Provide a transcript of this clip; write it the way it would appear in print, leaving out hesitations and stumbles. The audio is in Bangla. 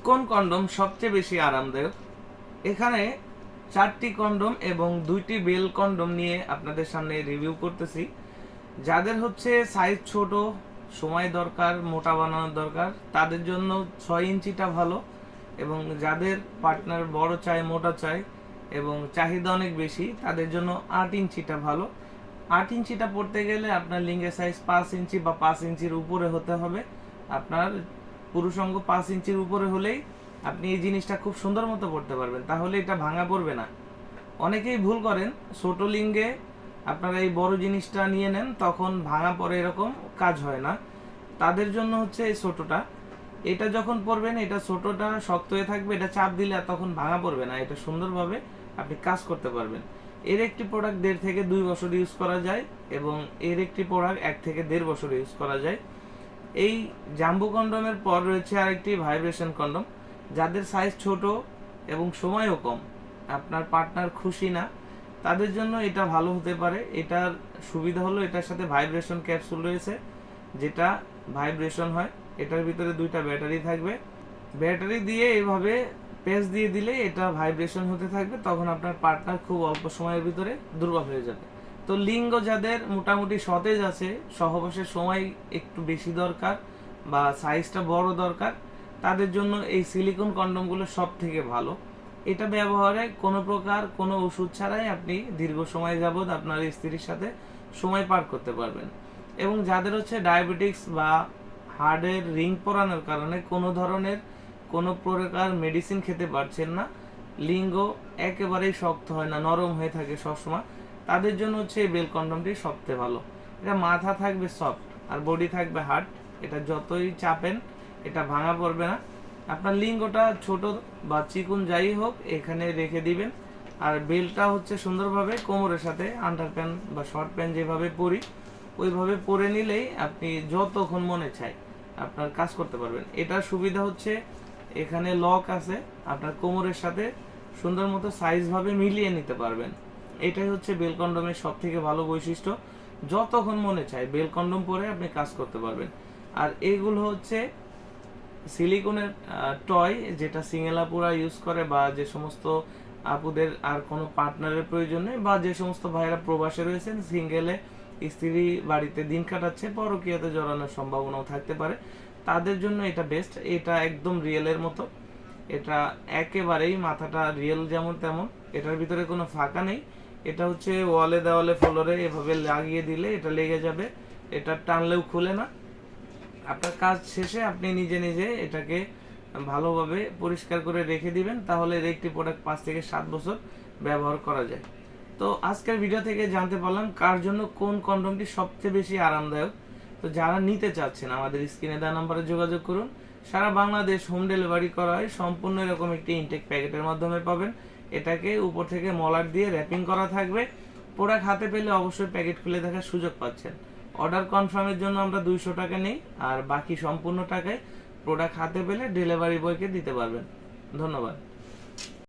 কোন কন্ডম সবচেয়ে বেশি আরামদায়ক? এখানে 4টি কন্ডম এবং 2টি বেল কন্ডম নিয়ে আপনাদের সামনে রিভিউ করতেছি। যাদের হচ্ছে সাইজ ছোট, সময় দরকার, মোটা বানানোর দরকার, তাদের জন্য 6 ইঞ্চিটা ভালো। এবং যাদের পার্টনার বড় চাই, মোটা চাই এবং চাহিদা অনেক বেশি, তাদের জন্য 8 ইঞ্চিটা ভালো। 8 ইঞ্চিটা পড়তে গেলে আপনার লিঙ্গের সাইজ 5 ইঞ্চি বা 5 ইঞ্চির উপরে হতে হবে। আপনার পুরুষাঙ্গ 5 ইঞ্চির উপরে হলেই আপনি এই জিনিসটা খুব সুন্দর মতো পড়তে পারবেন, তাহলে এটা ভাঙা পড়বে না। অনেকেই ভুল করেন, ছোট লিঙ্গে আপনারা এই বড় জিনিসটা নিয়ে নেন, তখন ভাঙা পড়ে, এরকম কাজ হয় না। তাদের জন্য হচ্ছে এই ছোটটা, এটা যখন পরবেন এটা ছোটটা শক্ত হয়ে থাকবে, এটা চাপ দিলে আর তখন ভাঙা পড়বে না, এটা সুন্দরভাবে আপনি কাজ করতে পারবেন। এর একটি প্রোডাক্ট 1.5 থেকে 2 বছর ইউজ করা যায় এবং এর একটি প্রোডাক্ট 1 থেকে 1.5 বছর ইউজ করা যায়। এই জাম্বু কন্ডমের পর রয়েছে আরেকটি ভাইব্রেশন কন্ডম। যাদের সাইজ ছোট এবং সময়ও কম, আপনার পার্টনার খুশি না, তাদের জন্য এটা ভালো হতে পারে। এটার সুবিধা হলো এটার সাথে ভাইব্রেশন ক্যাপসুল রয়েছে, যেটা ভাইব্রেশন হয়। এটার ভিতরে 2টা ব্যাটারি থাকবে, ব্যাটারি দিয়ে এভাবে প্যাচ দিয়ে দিলে এটা ভাইব্রেশন হতে থাকবে, তখন আপনার পার্টনার খুব অল্প সময়ের ভিতরে দুর্বল হয়ে যাবে। তো লিঙ্গ যাদের মোটামুটি সতেজ আছে, সহবাসের সময় একটু বেশি দরকার বা সাইজটা বড় দরকার, তাদের জন্য এই সিলিকন কন্ডমগুলো সব থেকে ভালো। এটা ব্যবহারে কোনো প্রকার কোনো ওষুধ ছাড়াই আপনি দীর্ঘ সময় যাবৎ আপনার স্ত্রীর সাথে সময় পার করতে পারবেন। এবং যাদের হচ্ছে ডায়াবেটিক্স বা হার্টের রিং পরানোর কারণে কোনো ধরনের কোনো প্রকার মেডিসিন খেতে পারছেন না, লিঙ্গ একেবারেই শক্ত হয় না, নরম হয়ে থাকে সবসময়, তাদের জন্য হচ্ছে এই বেল কন্ডমটি সবচেয়ে ভালো। এটা মাথা থাকবে সফট আর বডি থাকবে হার্ড, এটা যতই চাপেন এটা ভাঙা পড়বে না। আপনার লিঙ্গটা ছোট বা চিকুন যাই হোক এখানে রেখে দিবেন। আর বেলটা হচ্ছে সুন্দরভাবে কোমরের সাথে আন্ডার প্যান্ট বা শর্ট প্যান্ট যেভাবে পরি ওইভাবে পরে নিলেই আপনি যতক্ষণ মনে চায় আপনার কাজ করতে পারবেন। এটার সুবিধা হচ্ছে এখানে লক আছে, আপনার কোমরের সাথে সুন্দর মতো সাইজভাবে মিলিয়ে নিতে পারবেন। এটাই হচ্ছে বেল কন্ডমের সব থেকে ভালো বৈশিষ্ট্য। যতক্ষণ মনে চায় বেল কন্ডম পরে আপনি কাজ করতে পারবেন। আর এইগুলো হচ্ছে সিলিকনের টয়, যেটা সিঙ্গেল আপুরা ইউজ করে বা যে সমস্ত আপুদের আর কোনো পার্টনারের প্রয়োজন নেই, বা যে সমস্ত ভাইরা প্রবাসে রয়েছেন, সিঙ্গেলে স্ত্রী বাড়িতে দিন কাটাচ্ছে, পরকীয়াতে জড়ানোর সম্ভাবনাও থাকতে পারে, তাদের জন্য এটা বেস্ট। এটা একদম রিয়েলের মতো, এটা একেবারেই মাথাটা রিয়েল যেমন তেমন, এটার ভিতরে কোনো ফাঁকা নেই। এটা হচ্ছে ওয়ালে দেওয়ালে ফ্লোরে এভাবে লাগিয়ে দিলে এটা লেগে যাবে, এটা টানলেও খুলে না। আপনার কাজ শেষে আপনি নিজে নিজে এটাকে ভালোভাবে পরিষ্কার করে রেখে দিবেন, তাহলে এর একটি প্রোডাক্ট 5 থেকে 7 বছর ব্যবহার করা যায়। তো আজকের ভিডিও থেকে জানতে পারলাম কার জন্য কোন কন্ডমটি সবচেয়ে বেশি আরামদায়ক। তো যারা নিতে চাচ্ছেন আমাদের স্ক্রিনে দেওয়া নাম্বারে যোগাযোগ করুন। সারা বাংলাদেশ হোম ডেলিভারি করা হয়, সম্পূর্ণ এরকম একটি ইনটেক প্যাকেটের মাধ্যমে পাবেন। এটাকে উপর থেকে মলার দিয়ে র্যাপিং করা থাকবে। প্রোডাক্ট হাতে পেলে অবশ্যই প্যাকেট খুলে দেখার সুযোগ পাচ্ছেন। অর্ডার কনফার্মের জন্য আমরা 200 টাকা নেই, আর বাকি সম্পূর্ণ টাকায় প্রোডাক্ট হাতে পেলে ডেলিভারি বয়কে দিতে পারবেন। ধন্যবাদ।